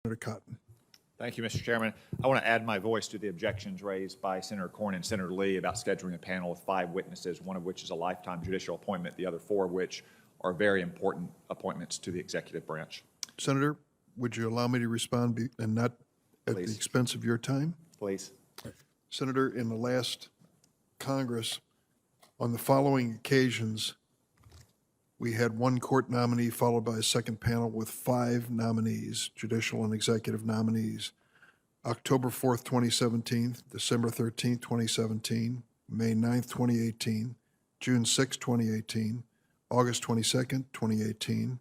Senator Cotton. Thank you, Mr. Chairman. I want to add my voice to the objections raised by Senator Cornyn and Senator Lee about scheduling a panel with 5 witnesses, one of which is a lifetime judicial appointment, the other 4 of which are very important appointments to the executive branch. Senator, would you allow me to respond and not at Please. the expense of your time? Please. Senator, in the last Congress, on the following occasions, we had 1 court nominee followed by a second panel with 5 nominees, judicial and executive nominees. October 4th, 2017, December 13th, 2017, May 9th, 2018, June 6th, 2018, August 22nd, 2018,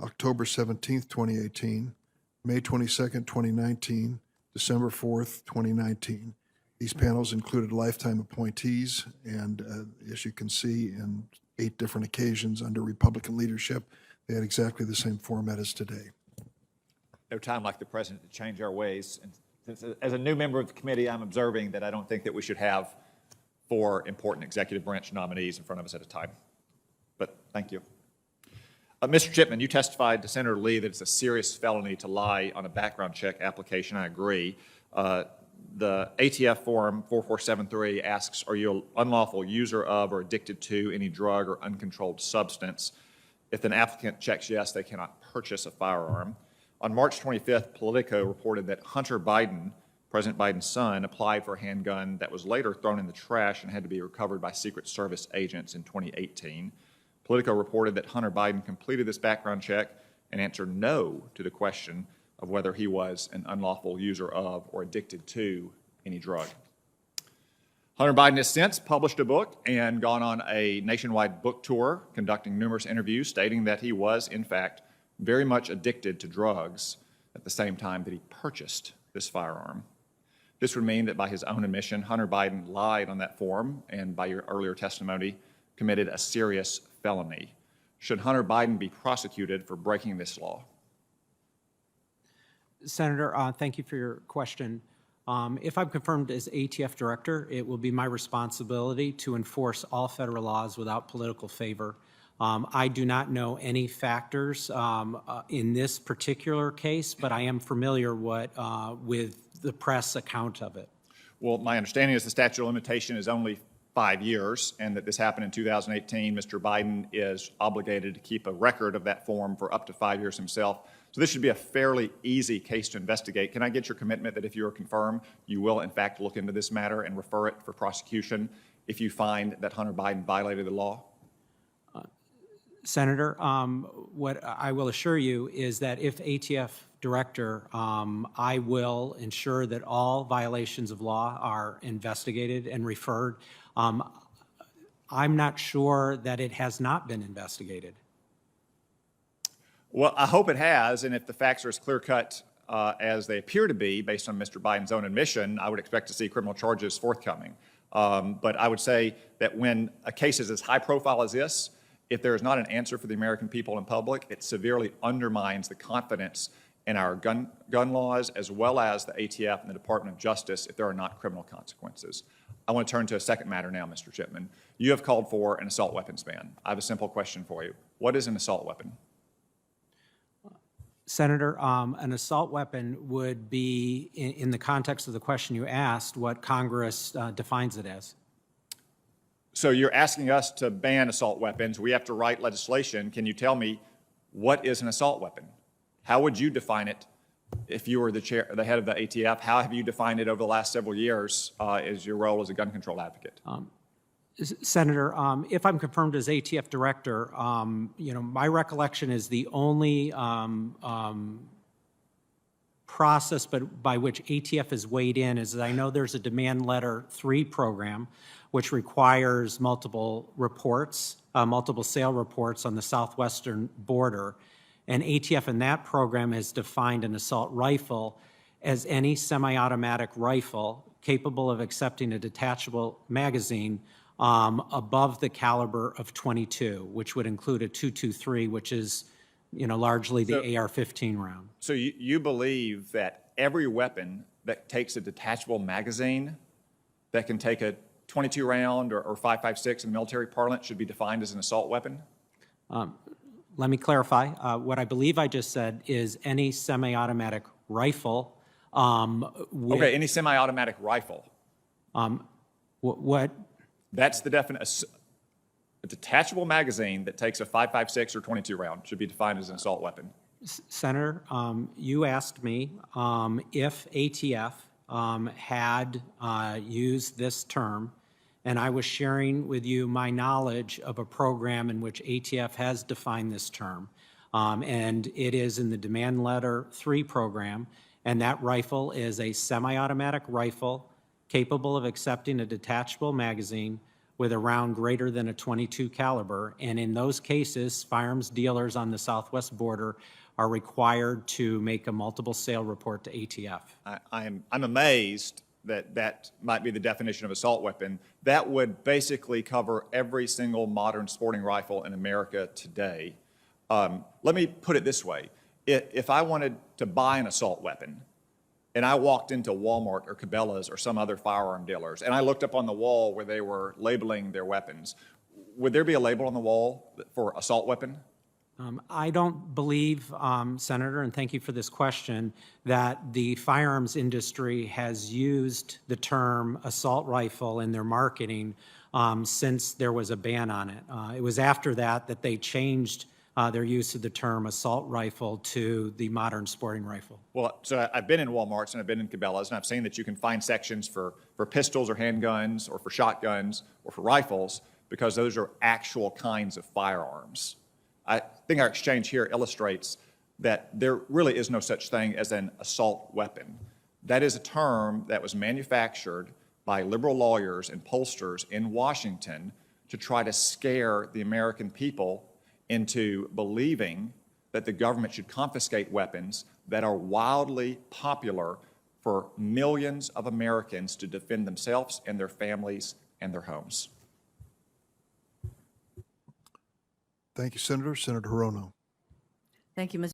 October 17th, 2018, May 22nd, 2019, December 4th, 2019. These panels included lifetime appointees, and as you can see, in 8 different occasions under Republican leadership, they had exactly the same format as today. No time like the present to change our ways. And since, as a new member of the committee, I'm observing that I don't think that we should have 4 important executive branch nominees in front of us at a time. But thank you. Mr. Chipman, you testified to Senator Lee that it's a serious felony to lie on a background check application. I agree. The ATF form 4473 asks, are you an unlawful user of or addicted to any drug or uncontrolled substance? If an applicant checks yes, they cannot purchase a firearm. On March 25th, Politico reported that Hunter Biden, President Biden's son, applied for a handgun that was later thrown in the trash and had to be recovered by Secret Service agents in 2018. Politico reported that Hunter Biden completed this background check and answered no to the question of whether he was an unlawful user of or addicted to any drug. Hunter Biden has since published a book and gone on a nationwide book tour, conducting numerous interviews, stating that he was, in fact, very much addicted to drugs at the same time that he purchased this firearm. This would mean that by his own admission, Hunter Biden lied on that form and, by your earlier testimony, committed a serious felony. Should Hunter Biden be prosecuted for breaking this law? Senator, thank you for your question. If I'm confirmed as ATF director, it will be my responsibility to enforce all federal laws without political favor. I do not know any factors in this particular case, but I am familiar with the press account of it. Well, my understanding is the statute of limitation is only 5 years, and that this happened in 2018. Mr. Biden is obligated to keep a record of that form for up to 5 years himself. So this should be a fairly easy case to investigate. Can I get your commitment that if you are confirmed, you will in fact look into this matter and refer it for prosecution if you find that Hunter Biden violated the law? Senator, what I will assure you is that if ATF director, I will ensure that all violations of law are investigated and referred. I'm not sure that it has not been investigated. Well, I hope it has, and if the facts are as clear-cut as they appear to be, based on Mr. Biden's own admission, I would expect to see criminal charges forthcoming. But I would say that when a case is as high profile as this, if there is not an answer for the American people and public, it severely undermines the confidence in our gun laws, as well as the ATF and the Department of Justice, if there are not criminal consequences. I want to turn to a second matter now, Mr. Chipman. You have called for an assault weapons ban. I have a simple question for you. What is an assault weapon? Senator, an assault weapon would be, in the context of the question you asked, what Congress defines it as. So you're asking us to ban assault weapons. We have to write legislation. Can you tell me what is an assault weapon? How would you define it if you were the head of the ATF? How have you defined it over the last several years as your role as a gun control advocate? Senator, if I'm confirmed as ATF director, my recollection is the only process by which ATF has weighed in is that I know there's a Demand Letter 3 program, which requires multiple reports, multiple sale reports on the southwestern border. And ATF in that program has defined an assault rifle as any semi-automatic rifle capable of accepting a detachable magazine above the caliber of .22, which would include a .223, which is, largely the AR-15 round. So you believe that every weapon that takes a detachable magazine that can take a .22 round or 5.56 in military parlance should be defined as an assault weapon? Let me clarify. What I believe I just said is any semi-automatic rifle. Okay, any semi-automatic rifle. What, That's the definition. A detachable magazine that takes a 5.56 or 22 round should be defined as an assault weapon. Senator, you asked me if ATF had used this term, and I was sharing with you my knowledge of a program in which ATF has defined this term. And it is in the Demand Letter 3 program, and that rifle is a semi-automatic rifle capable of accepting a detachable magazine with a round greater than a .22 caliber. And in those cases, firearms dealers on the southwest border are required to make a multiple sale report to ATF. I'm amazed that that might be the definition of assault weapon. That would basically cover every single modern sporting rifle in America today. Let me put it this way. If I wanted to buy an assault weapon and I walked into Walmart or Cabela's or some other firearm dealers and I looked up on the wall where they were labeling their weapons, would there be a label on the wall for assault weapon? I don't believe, Senator, and thank you for this question, that the firearms industry has used the term assault rifle in their marketing since there was a ban on it. It was after that that they changed their use of the term assault rifle to the modern sporting rifle. Well, so I've been in Walmarts and I've been in Cabela's and I've seen that you can find sections for pistols or handguns or for shotguns or for rifles because those are actual kinds of firearms. I think our exchange here illustrates that there really is no such thing as an assault weapon. That is a term that was manufactured by liberal lawyers and pollsters in Washington to try to scare the American people into believing that the government should confiscate weapons that are wildly popular for millions of Americans to defend themselves and their families and their homes. Thank you, Senator. Senator Hirono. Thank you, Mr.